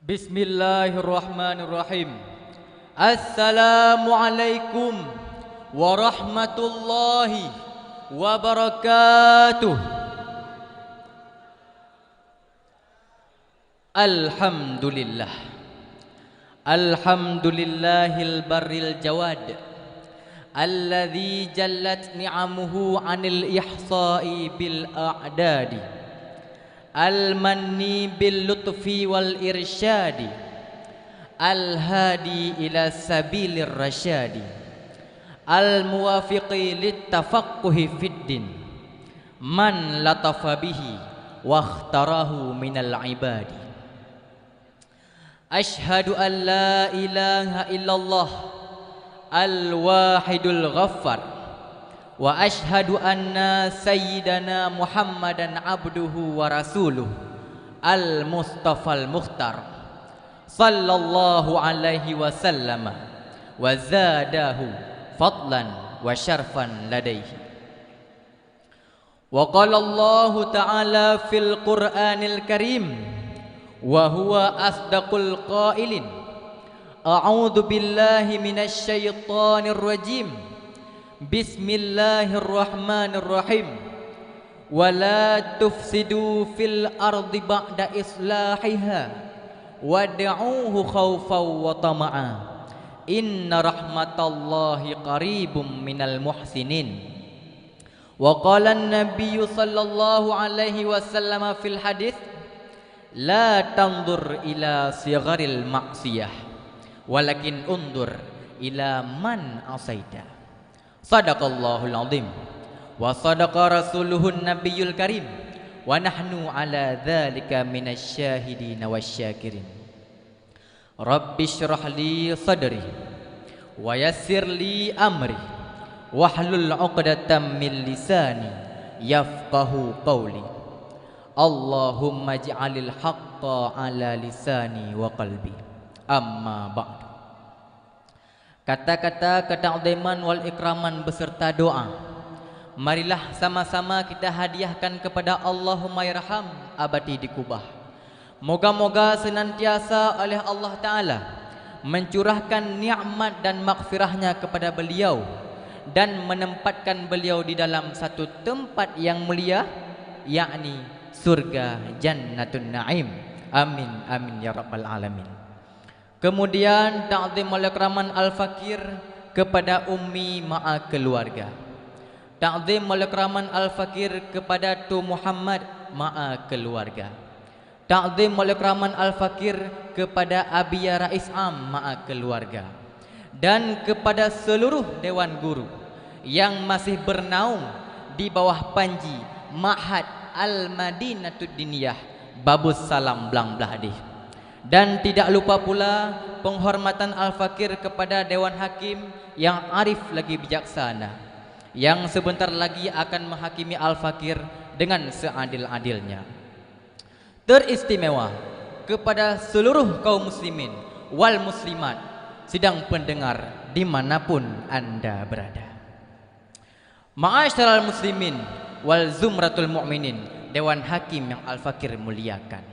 Bismillahirrahmanirrahim. Assalamualaikum warahmatullahi wabarakatuh. Alhamdulillah. Alhamdulillahil barril jawad, alladzi jallat ni'amuhu 'anil ihsa'i bil a'dadi, al-manni bil lutfi wal irsyadi, al-hadi ila sabilir rasyadi, al-muwafiqi lit tafaqquhi fid din, man latafa bihi wa ikhtarahu minal ibadi. Ashhadu an la ilaha illallah al-wahidul ghaffar, wa ashhadu anna sayyidana Muhammadan abduhu wa rasuluh al-mustafal mukhtar sallallahu alaihi wasallam wa zadahu fadlan wa syarfan ladaihi. Wa qala Allah ta'ala fil Qur'anil Karim wa huwa asdaqul qailin, a'udzu billahi minasy syaithanir rajim. Bismillahirrahmanirrahim. Wala tufsidu fil ardi ba'da islahiha wad'uuhu khawfan wa tama'a, inna rahmatallahi qaribum minal muhsinin. Wa qala an-nabiyyu sallallahu alaihi wasallam fil hadits, la tanzur ila sigharil ma'siyah walakin undur ila man asaita. Sadaqallahul azim wa sadaqa rasuluhun nabiyul karim wa nahnu ala dzalika minasy syahidin wasyakirin. Rabbi shrah li sadri wa yassir li amri wahlul 'uqdatam min lisani yafqahu qawli. Allahumma ij'alil haqqa ala lisani wa qalbi. Amma ba'du. Kata-kata keta'ziman wal ikraman beserta doa, marilah sama-sama kita hadiahkan kepada Allahumma yarham abadi di Kubah. Moga-moga senantiasa oleh Allah Ta'ala mencurahkan nikmat dan maghfirahnya kepada beliau dan menempatkan beliau di dalam satu tempat yang mulia, yakni surga Jannatun Naim. Amin amin ya rabbal alamin. Kemudian ta'zim wal ikraman al-fakir kepada ummi ma'a keluarga. Ta'zim wal ikraman al-fakir kepada Tu Muhammad ma'a keluarga. Ta'zim wal ikraman al-fakir kepada Abiya Rais Am ma'a keluarga. Dan kepada seluruh dewan guru yang masih bernaung di bawah panji Ma'had Al-Madinatud Diniyah Babus Salam Blang Blahdih. Dan tidak lupa pula penghormatan al-fakir kepada Dewan Hakim yang arif lagi bijaksana, yang sebentar lagi akan menghakimi al-fakir dengan seadil-adilnya. Teristimewa kepada seluruh kaum muslimin wal muslimat sidang pendengar dimanapun anda berada. Ma'asyiral muslimin wal zumratul mu'minin, Dewan Hakim yang al-fakir muliakan.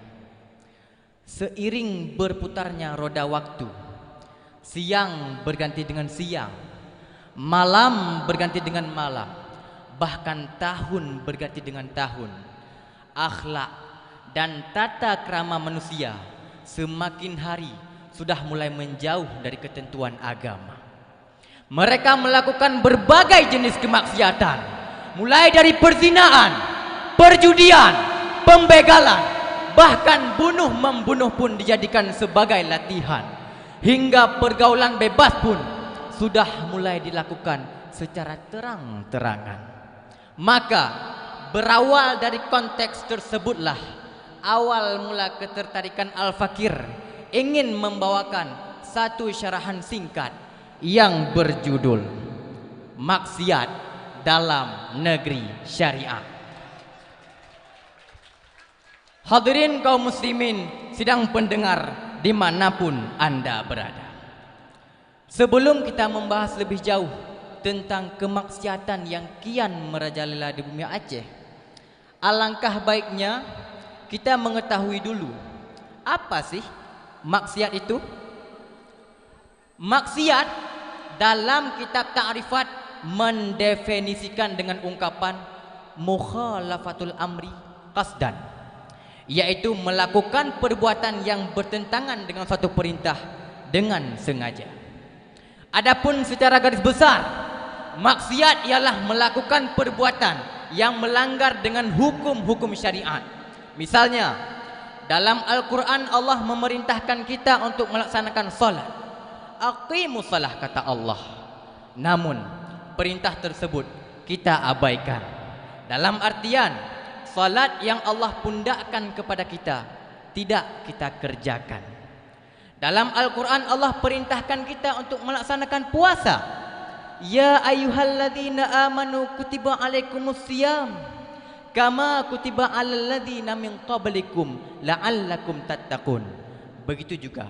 Seiring berputarnya roda waktu, siang berganti dengan siang, malam berganti dengan malam, bahkan tahun berganti dengan tahun, akhlak dan tata krama manusia semakin hari sudah mulai menjauh dari ketentuan agama. Mereka melakukan berbagai jenis kemaksiatan, mulai dari perzinaan, perjudian, pembegalan, bahkan bunuh-membunuh pun dijadikan sebagai latihan. Hingga pergaulan bebas pun sudah mulai dilakukan secara terang-terangan. Maka berawal dari konteks tersebutlah awal mula ketertarikan al-fakir ingin membawakan satu syarahan singkat yang berjudul Maksiat dalam Negeri Syariah. Hadirin kaum muslimin sidang pendengar dimanapun anda berada, sebelum kita membahas lebih jauh tentang kemaksiatan yang kian merajalela di bumi Aceh, alangkah baiknya kita mengetahui dulu apa sih maksiat itu? Maksiat dalam kitab ta'rifat mendefinisikan dengan ungkapan mukhalafatul amri qasdan, yaitu melakukan perbuatan yang bertentangan dengan suatu perintah dengan sengaja. Adapun secara garis besar, maksiat ialah melakukan perbuatan yang melanggar dengan hukum-hukum syariat. Misalnya, dalam Al-Quran Allah memerintahkan kita untuk melaksanakan salat. Aqimus salah, kata Allah. Namun perintah tersebut kita abaikan. Dalam artian, salat yang Allah pundakkan kepada kita tidak kita kerjakan. Dalam Al-Quran Allah perintahkan kita untuk melaksanakan puasa. Ya ayyuhalladzina amanu kutiba alaikumus siyam kama kutiba alal ladzina min qablikum la'allakum tattaqun. Begitu juga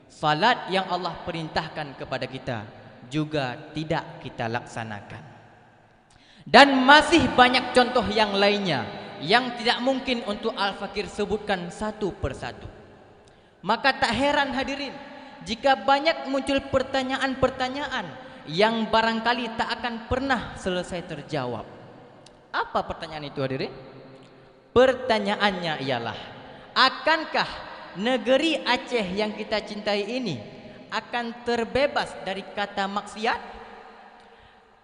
salat yang Allah perintahkan kepada kita juga tidak kita laksanakan. Dan masih banyak contoh yang lainnya yang tidak mungkin untuk Al-Fakir sebutkan satu persatu. Maka tak heran hadirin jika banyak muncul pertanyaan-pertanyaan yang barangkali tak akan pernah selesai terjawab. Apa pertanyaan itu hadirin? Pertanyaannya ialah, akankah negeri Aceh yang kita cintai ini akan terbebas dari kata maksiat?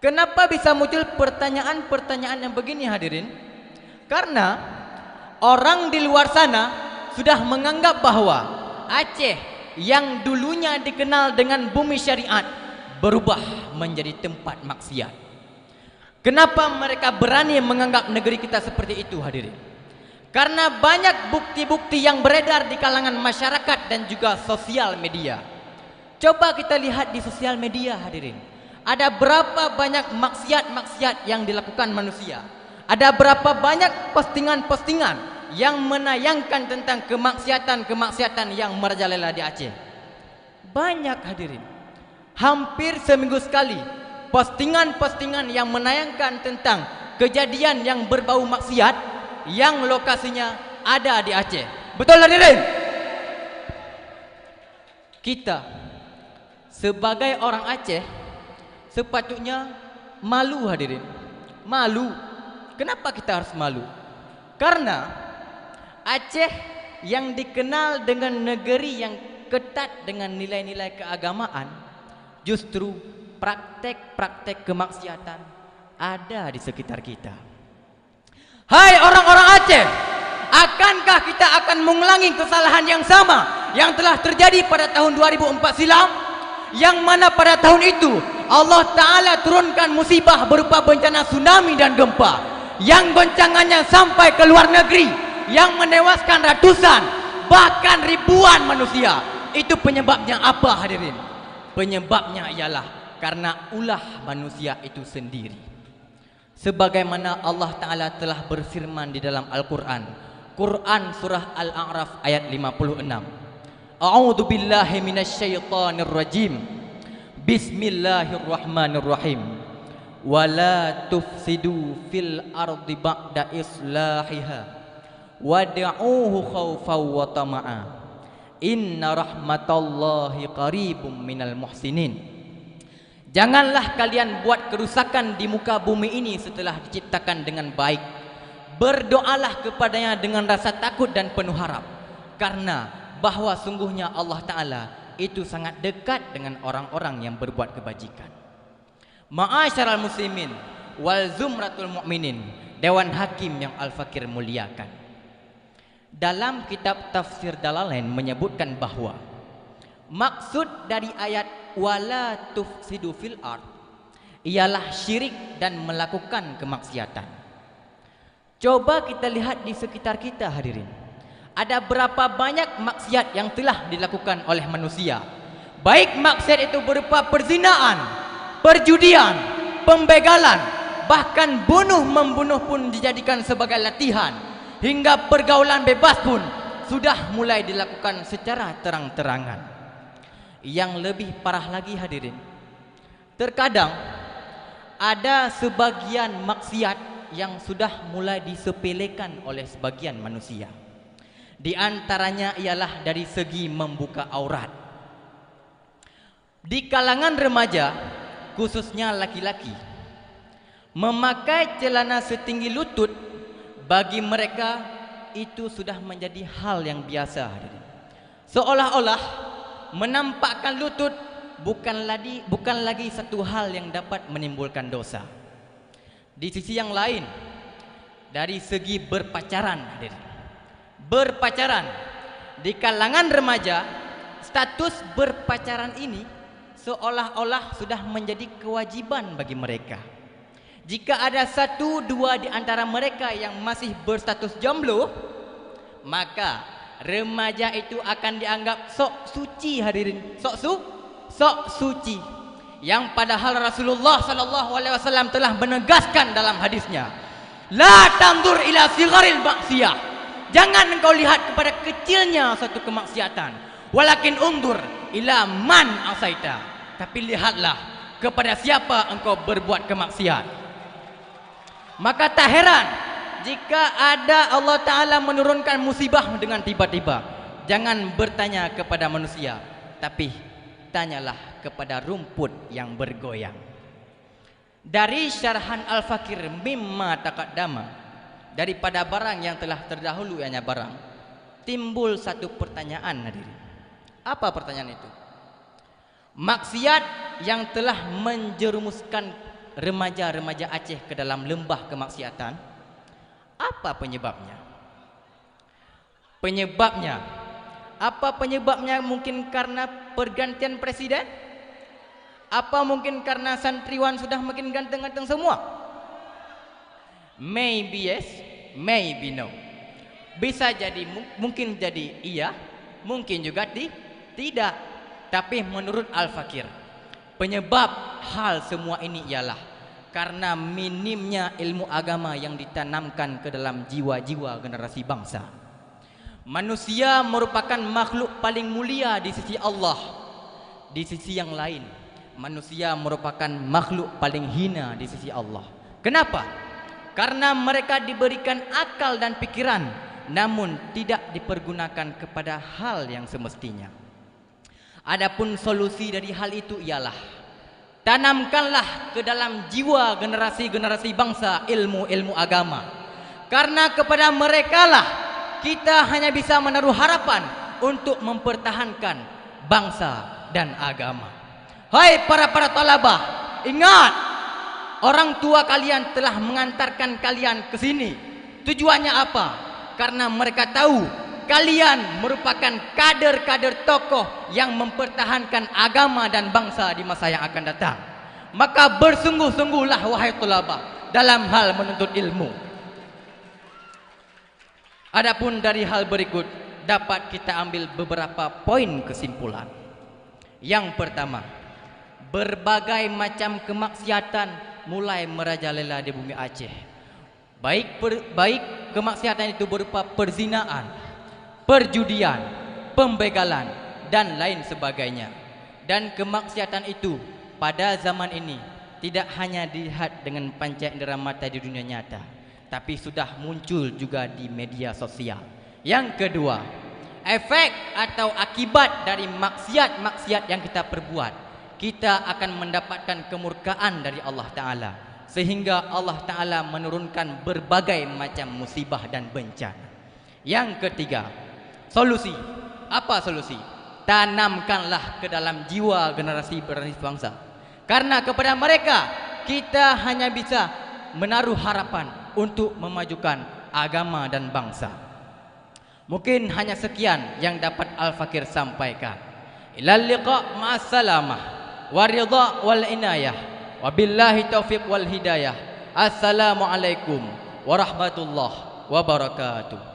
Kenapa bisa muncul pertanyaan-pertanyaan yang begini hadirin? Karena orang di luar sana sudah menganggap bahwa Aceh yang dulunya dikenal dengan bumi syariat berubah menjadi tempat maksiat. Kenapa mereka berani menganggap negeri kita seperti itu hadirin? Karena banyak bukti-bukti yang beredar di kalangan masyarakat dan juga sosial media. Coba kita lihat di sosial media hadirin. Ada berapa banyak maksiat-maksiat yang dilakukan manusia? Ada berapa banyak postingan-postingan yang menayangkan tentang kemaksiatan-kemaksiatan yang merajalela di Aceh? Banyak hadirin. Hampir seminggu sekali postingan-postingan yang menayangkan tentang kejadian yang berbau maksiat yang lokasinya ada di Aceh. Betul hadirin? Kita sebagai orang Aceh sepatutnya malu hadirin. Malu. Kenapa kita harus malu? Karena Aceh yang dikenal dengan negeri yang ketat dengan nilai-nilai keagamaan, justru praktek-praktek kemaksiatan ada di sekitar kita. Hai orang-orang Aceh, akankah kita akan mengulangi kesalahan yang sama yang telah terjadi pada tahun 2004 silam? Yang mana pada tahun itu Allah Ta'ala turunkan musibah berupa bencana tsunami dan gempa yang goncangannya sampai ke luar negeri, yang menewaskan ratusan bahkan ribuan manusia. Itu penyebabnya apa hadirin? Penyebabnya ialah karena ulah manusia itu sendiri. Sebagaimana Allah Ta'ala telah berfirman di dalam Al-Quran, Quran surah Al-A'raf ayat 56. A'udzu billahi minasyaitonir rajim. Bismillahirrahmanirrahim. Wala tufsidu fil ardi ba'da islahiha wad'uuhu khawfan wa tama'a. Inna rahmatallahi qaribum minal muhsinin. Janganlah kalian buat kerusakan di muka bumi ini setelah diciptakan dengan baik. Berdoalah kepadanya dengan rasa takut dan penuh harap, karena bahwa sungguhnya Allah Ta'ala itu sangat dekat dengan orang-orang yang berbuat kebajikan. Ma'asyaral muslimin wal zumratul mu'minin, Dewan Hakim yang Al-Fakir muliakan. Dalam kitab tafsir Dalalain menyebutkan bahwa maksud dari ayat wala tufsidu fil ard ialah syirik dan melakukan kemaksiatan. Coba kita lihat di sekitar kita hadirin. Ada berapa banyak maksiat yang telah dilakukan oleh manusia. Baik maksiat itu berupa perzinaan, perjudian, pembegalan, bahkan bunuh-membunuh pun dijadikan sebagai latihan, hingga pergaulan bebas pun sudah mulai dilakukan secara terang-terangan. Yang lebih parah lagi hadirin, terkadang ada sebagian maksiat yang sudah mulai disepelekan oleh sebagian manusia. Di antaranya ialah dari segi membuka aurat. Di kalangan remaja, khususnya laki-laki, memakai celana setinggi lutut bagi mereka itu sudah menjadi hal yang biasa. Seolah-olah menampakkan lutut bukan lagi satu hal yang dapat menimbulkan dosa. Di sisi yang lain, dari segi berpacaran, berpacaran di kalangan remaja, status berpacaran ini seolah-olah sudah menjadi kewajiban bagi mereka. Jika ada satu dua di antara mereka yang masih berstatus jomblo, maka remaja itu akan dianggap sok suci, hadirin. Sok suci. Yang padahal Rasulullah sallallahu alaihi wasallam telah menegaskan dalam hadisnya, la tandur ila sigharil maksiyah. Jangan engkau lihat kepada kecilnya suatu kemaksiatan, walakin undur ila man asaita. Tapi lihatlah kepada siapa engkau berbuat kemaksiat. Maka tak heran jika ada Allah Ta'ala menurunkan musibah dengan tiba-tiba. Jangan bertanya kepada manusia, tapi tanyalah kepada rumput yang bergoyang. Dari syarahan Al-Fakir mimma taqaddama, daripada barang yang telah terdahulu ianya barang, timbul satu pertanyaan, hadirin. Apa pertanyaan itu? Maksiat yang telah menjerumuskan remaja-remaja Aceh ke dalam lembah kemaksiatan, apa penyebabnya? Apa penyebabnya? Mungkin karena pergantian presiden? Apa mungkin karena santriwan sudah makin ganteng-ganteng semua? Maybe yes, maybe no. Bisa jadi, mungkin jadi iya, mungkin juga tidak. Tapi menurut Al-Fakir, penyebab hal semua ini ialah karena minimnya ilmu agama yang ditanamkan ke dalam jiwa-jiwa generasi bangsa. Manusia merupakan makhluk paling mulia di sisi Allah. Di sisi yang lain, manusia merupakan makhluk paling hina di sisi Allah. Kenapa? Karena mereka diberikan akal dan pikiran, namun tidak dipergunakan kepada hal yang semestinya. Adapun solusi dari hal itu ialah tanamkanlah ke dalam jiwa generasi-generasi bangsa ilmu-ilmu agama. Karena kepada merekalah kita hanya bisa menaruh harapan untuk mempertahankan bangsa dan agama. Hai para talabah, ingat, orang tua kalian telah mengantarkan kalian ke sini. Tujuannya apa? Karena mereka tahu kalian merupakan kader-kader tokoh yang mempertahankan agama dan bangsa di masa yang akan datang. Maka bersungguh-sungguhlah wahai tulabah dalam hal menuntut ilmu. Adapun dari hal berikut dapat kita ambil beberapa poin kesimpulan. Yang pertama, berbagai macam kemaksiatan mulai merajalela di bumi Aceh. Baik kemaksiatan itu berupa perzinaan, perjudian, pembegalan dan lain sebagainya. Dan kemaksiatan itu pada zaman ini tidak hanya dilihat dengan panca indera mata di dunia nyata, tapi sudah muncul juga di media sosial. Yang kedua, efek atau akibat dari maksiat-maksiat yang kita perbuat, kita akan mendapatkan kemurkaan dari Allah Ta'ala, sehingga Allah Ta'ala menurunkan berbagai macam musibah dan bencana. Yang ketiga, solusi. Apa solusi? Tanamkanlah ke dalam jiwa generasi bangsa. Karena kepada mereka kita hanya bisa menaruh harapan untuk memajukan agama dan bangsa. Mungkin hanya sekian yang dapat Al-Fakir sampaikan. Ilal liqa' ma'as salamah wa ridha wal inayah. Wabillahi taufiq wal hidayah. Assalamualaikum warahmatullahi wabarakatuh.